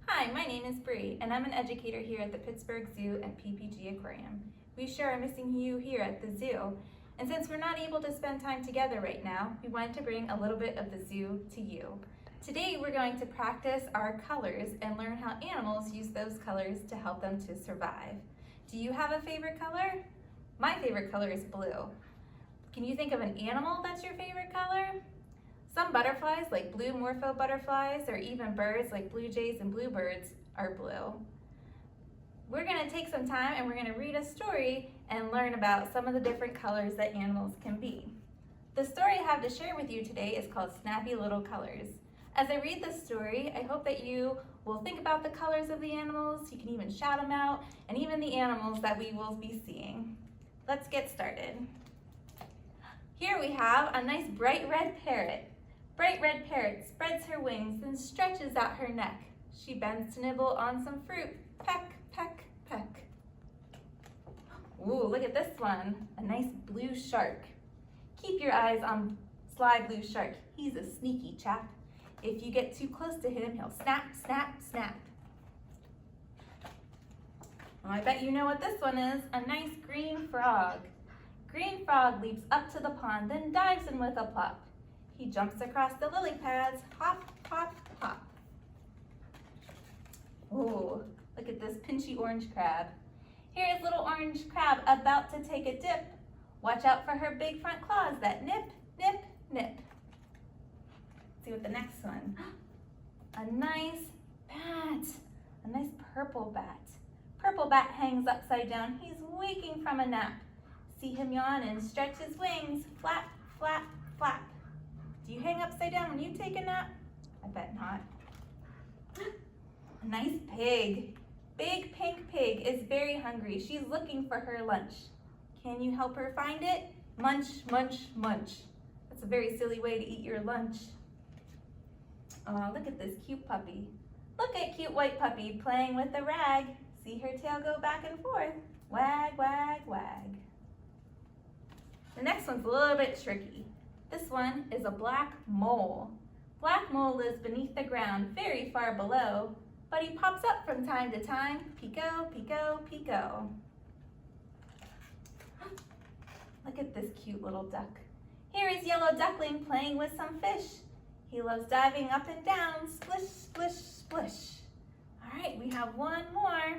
Hi, my name is Bree, and I'm an educator here at the Pittsburgh Zoo and PPG Aquarium. We sure are missing you here at the zoo, and since we're not able to spend time together right now, we wanted to bring a little bit of the zoo to you. Today we're going to practice our colors and learn how animals use those colors to help them to survive. Do you have a favorite color? My favorite color is blue. Can you think of an animal that's your favorite color? Some butterflies, like blue morpho butterflies, or even birds like blue jays and bluebirds, are blue. We're going to take some time and we're going to read a story and learn about some of the different colors that animals can be. The story I have to share with you today is called Snappy Little Colors. As I read this story, I hope that you will think about the colors of the animals. You can even shout them out, and even the animals that we will be seeing. Let's get started. Here we have a nice bright red parrot. Bright red parrot spreads her wings and stretches out her neck. She bends to nibble on some fruit. Peck, peck, peck. Ooh, look at this one, a nice blue shark. Keep your eyes on Sly Blue Shark. He's a sneaky chap. If you get too close to him, he'll snap, snap, snap. Well, I bet you know what this one is, a nice green frog. Green frog leaps up to the pond, then dives in with a plop. He jumps across the lily pads, hop, hop, hop. Ooh, look at this pinchy orange crab. Here is little orange crab about to take a dip. Watch out for her big front claws that nip, nip, nip. Let's see what the next one. A nice bat, a nice purple bat. Purple bat hangs upside down. He's waking from a nap. See him yawn and stretch his wings, flap, flap, flap. Do you hang upside down when you take a nap? I bet not. A nice pig. Big pink pig is very hungry. She's looking for her lunch. Can you help her find it? Munch, munch, munch. That's a very silly way to eat your lunch. Oh, look at this cute puppy. Look at cute white puppy playing with a rag. See her tail go back and forth. Wag, wag, wag. The next one's a little bit tricky. This one is a black mole. Black mole lives beneath the ground, very far below, but he pops up from time to time. Pico, pico, pico. Look at this cute little duck. Here is yellow duckling playing with some fish. He loves diving up and down, splish, splish, splish. All right, we have one more.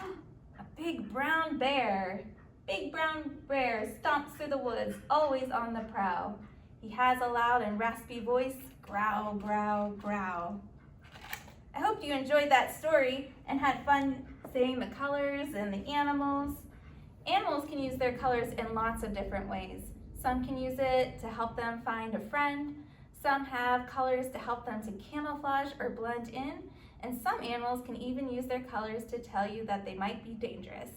A big brown bear. Big brown bear stomps through the woods, always on the prowl. He has a loud and raspy voice, growl, growl, growl. I hope you enjoyed that story and had fun seeing the colors and the animals. Animals can use their colors in lots of different ways. Some can use it to help them find a friend. Some have colors to help them to camouflage or blend in. And some animals can even use their colors to tell you that they might be dangerous.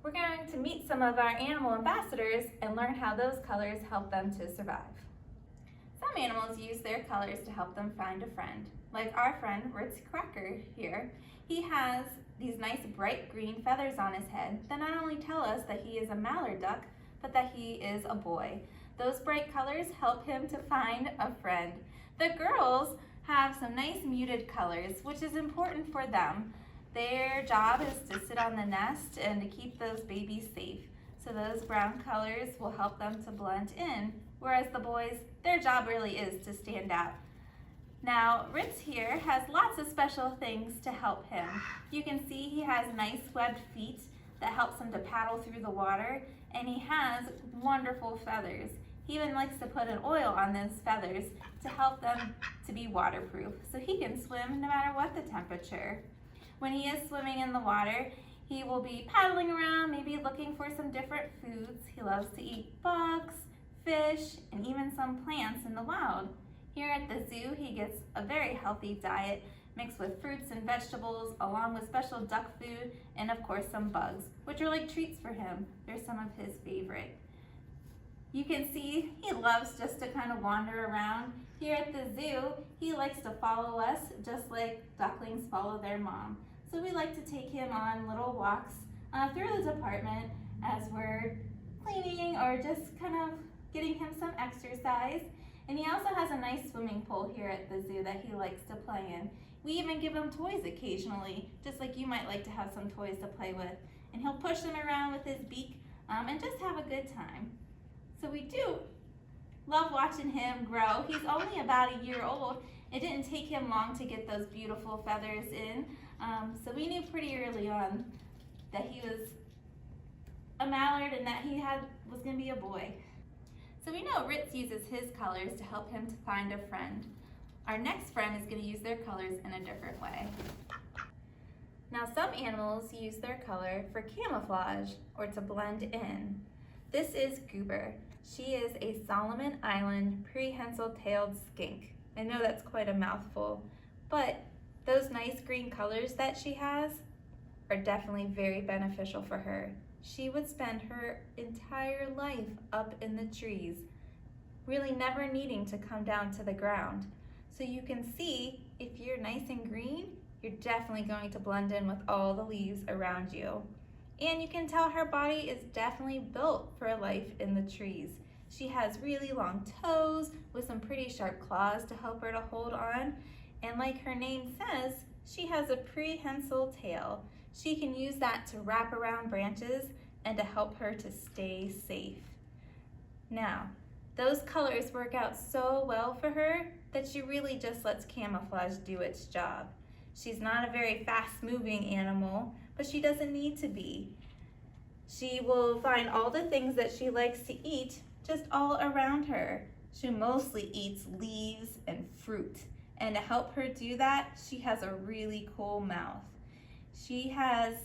We're going to meet some of our animal ambassadors and learn how those colors help them to survive. Some animals use their colors to help them find a friend, like our friend Ritz Cracker here. He has these nice bright green feathers on his head that not only tell us that he is a mallard duck, but that he is a boy. Those bright colors help him to find a friend. The girls have some nice muted colors, which is important for them. Their job is to sit on the nest and to keep those babies safe. So those brown colors will help them to blend in, whereas the boys, their job really is to stand out. Now, Ritz here has lots of special things to help him. You can see he has nice webbed feet that helps him to paddle through the water, and he has wonderful feathers. He even likes to put an oil on those feathers to help them to be waterproof, so he can swim no matter what the temperature. When he is swimming in the water, he will be paddling around, maybe looking for some different foods. He loves to eat bugs, fish, and even some plants in the wild. Here at the zoo, he gets a very healthy diet mixed with fruits and vegetables, along with special duck food, and of course some bugs, which are like treats for him. They're some of his favorite. You can see he loves just to kind of wander around. Here at the zoo, he likes to follow us just like ducklings follow their mom. So we like to take him on little walks through the department as we're cleaning or just kind of getting him some exercise. And he also has a nice swimming pool here at the zoo that he likes to play in. We even give him toys occasionally, just like you might like to have some toys to play with. And he'll push them around with his beak and just have a good time. So we do love watching him grow. He's only about a year old. It didn't take him long to get those beautiful feathers in. So we knew pretty early on that he was a mallard and that he was going to be a boy. So we know Ritz uses his colors to help him to find a friend. Our next friend is going to use their colors in a different way. Now some animals use their color for camouflage or to blend in. This is Goober. She is a Solomon Island prehensile-tailed skink. I know that's quite a mouthful, but those nice green colors that she has are definitely very beneficial for her. She would spend her entire life up in the trees, really never needing to come down to the ground. So you can see if you're nice and green, you're definitely going to blend in with all the leaves around you. And you can tell her body is definitely built for a life in the trees. She has really long toes with some pretty sharp claws to help her to hold on. And like her name says, she has a prehensile tail. She can use that to wrap around branches and to help her to stay safe. Now, those colors work out so well for her that she really just lets camouflage do its job. She's not a very fast-moving animal, but she doesn't need to be. She will find all the things that she likes to eat just all around her. She mostly eats leaves and fruit. And to help her do that, she has a really cool mouth. She has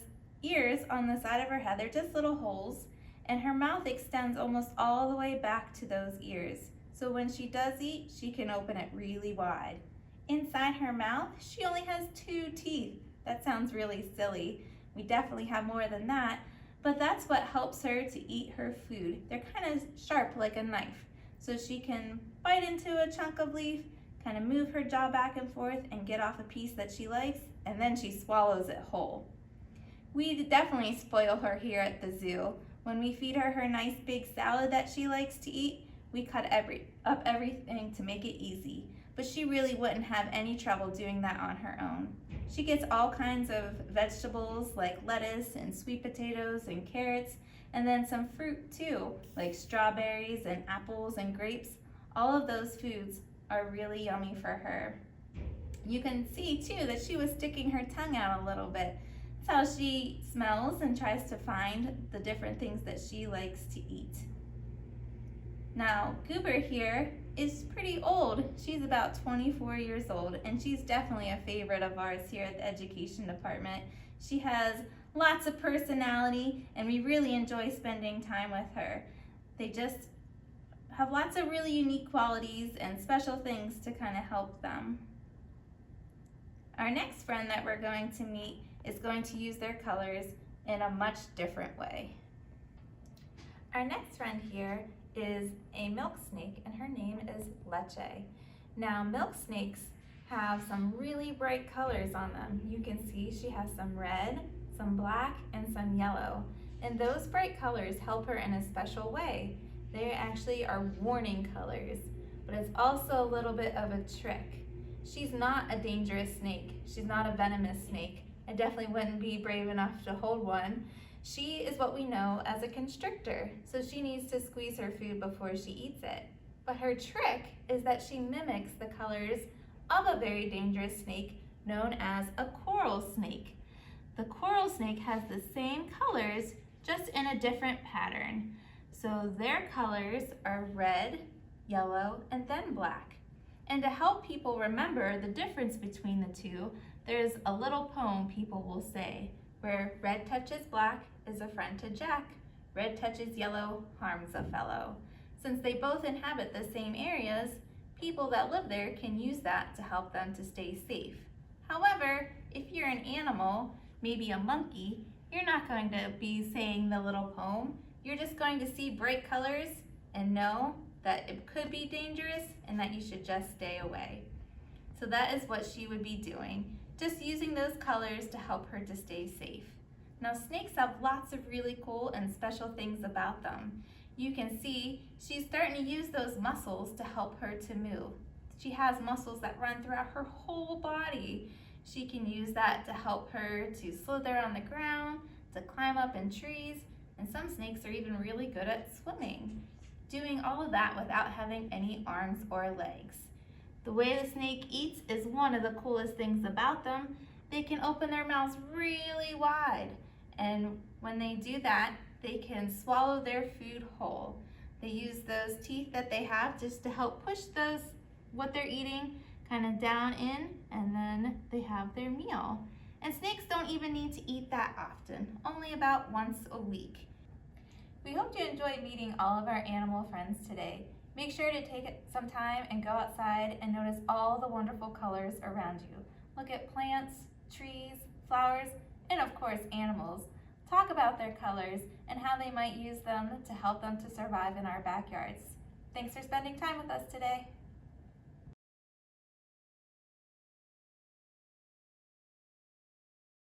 ears on the side of her head. They're just little holes, and her mouth extends almost all the way back to those ears. So when she does eat, she can open it really wide. Inside her mouth, she only has 2 teeth. That sounds really silly. We definitely have more than that, but that's what helps her to eat her food. They're kind of sharp like a knife. So she can bite into a chunk of leaf, kind of move her jaw back and forth and get off a piece that she likes, and then she swallows it whole. We definitely spoil her here at the zoo. When we feed her her nice big salad that she likes to eat, we cut up everything to make it easy. But she really wouldn't have any trouble doing that on her own. She gets all kinds of vegetables like lettuce and sweet potatoes and carrots, and then some fruit too, like strawberries and apples and grapes. All of those foods are really yummy for her. You can see too that she was sticking her tongue out a little bit. That's how she smells and tries to find the different things that she likes to eat. Now, Goober here is pretty old. She's about 24 years old, and she's definitely a favorite of ours here at the education department. She has lots of personality, and we really enjoy spending time with her. They just have lots of really unique qualities and special things to kind of help them. Our next friend that we're going to meet is going to use their colors in a much different way. Our next friend here is a milk snake, and her name is Leche. Now, milk snakes have some really bright colors on them. You can see she has some red, some black, and some yellow. And those bright colors help her in a special way. They actually are warning colors, but it's also a little bit of a trick. She's not a dangerous snake. She's not a venomous snake. I definitely wouldn't be brave enough to hold one. She is what we know as a constrictor, so she needs to squeeze her food before she eats it. But her trick is that she mimics the colors of a very dangerous snake known as a coral snake. The coral snake has the same colors, just in a different pattern. So their colors are red, yellow, and then black. And to help people remember the difference between the two, there's a little poem people will say, where red touches black is a friend to Jack, red touches yellow harms a fellow. Since they both inhabit the same areas, people that live there can use that to help them to stay safe. However, if you're an animal, maybe a monkey, you're not going to be saying the little poem. You're just going to see bright colors and know that it could be dangerous and that you should just stay away. So that is what she would be doing, just using those colors to help her to stay safe. Now, snakes have lots of really cool and special things about them. You can see she's starting to use those muscles to help her to move. She has muscles that run throughout her whole body. She can use that to help her to slither on the ground, to climb up in trees, and some snakes are even really good at swimming, doing all of that without having any arms or legs. The way the snake eats is one of the coolest things about them. They can open their mouths really wide, and when they do that, they can swallow their food whole. They use those teeth that they have just to help push what they're eating kind of down in, and then they have their meal. And snakes don't even need to eat that often, only about once a week. We hope you enjoyed meeting all of our animal friends today. Make sure to take some time and go outside and notice all the wonderful colors around you. Look at plants, trees, flowers, and of course animals. Talk about their colors and how they might use them to help them to survive in our backyards. Thanks for spending time with us today.